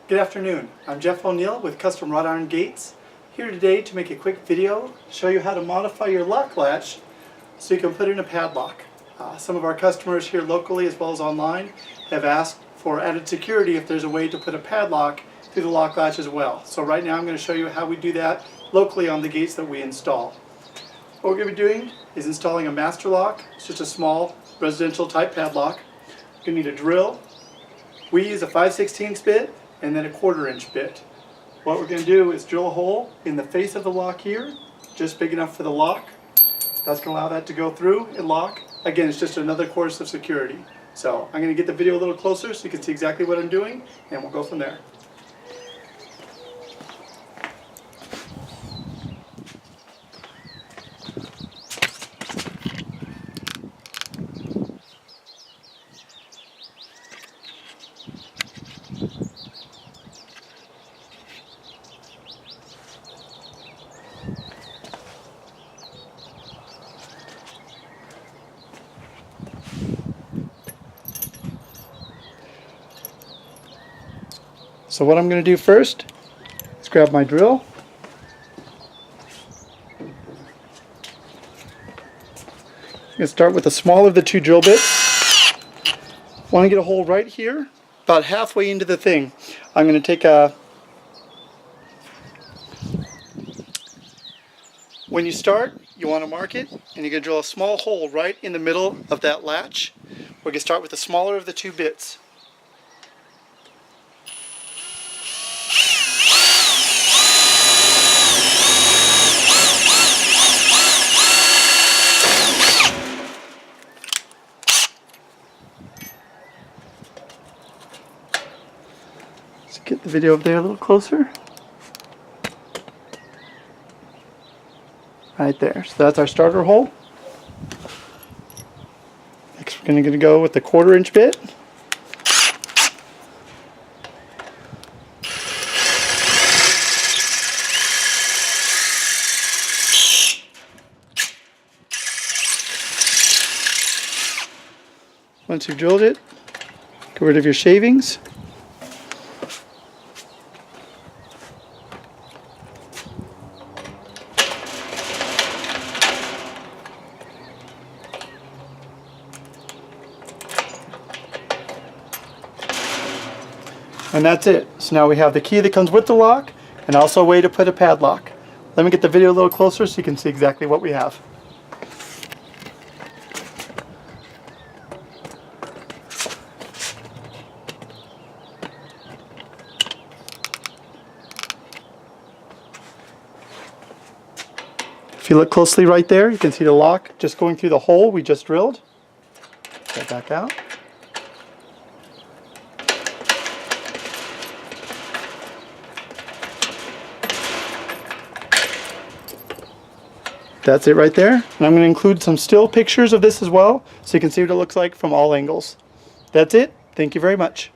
Good afternoon. I'm Jeff O'Neill with Custom Wrought Iron Gates, here today to make a quick video, show you how to modify your Loklatch so you can put in a padlock. Some of our customers here locally as well as online have asked for added security if there's a way to put a padlock through the Loklatch as well. So right now I'm going to show you how we do that locally on the gates that we install. What we're going to be doing is installing a master lock. It's just a small residential type padlock. You're going to need a drill. We use a 5/16 bit and then a 1/4 inch bit. What we're going to do is drill a hole in the face of the lock here, just big enough for the lock. That's going to allow that to go through and lock. Again, it's just another course of security. So I'm going to get the video a little closer so you can see exactly what I'm doing, and we'll go from there. So what I'm going to do first is grab my drill. I'm going to start with the smaller of the two drill bits. Want to get a hole right here, about halfway into the thing. I'm going to take a... When you start, you want to mark it, and you're going to drill a small hole right in the middle of that latch. We're going to start with the smaller of the two bits. Get the video up there a little closer. Right there. So that's our starter hole. Next we're going to go with the 1/4 inch bit. Once you've drilled it, get rid of your shavings. And that's it. So now we have the key that comes with the lock and also a way to put a padlock. Let me get the video a little closer so you can see exactly what we have. If you look closely right there, you can see the lock just going through the hole we just drilled. Get that back out. That's it right there. And I'm going to include some still pictures of this as well so you can see what it looks like from all angles. That's it. Thank you very much.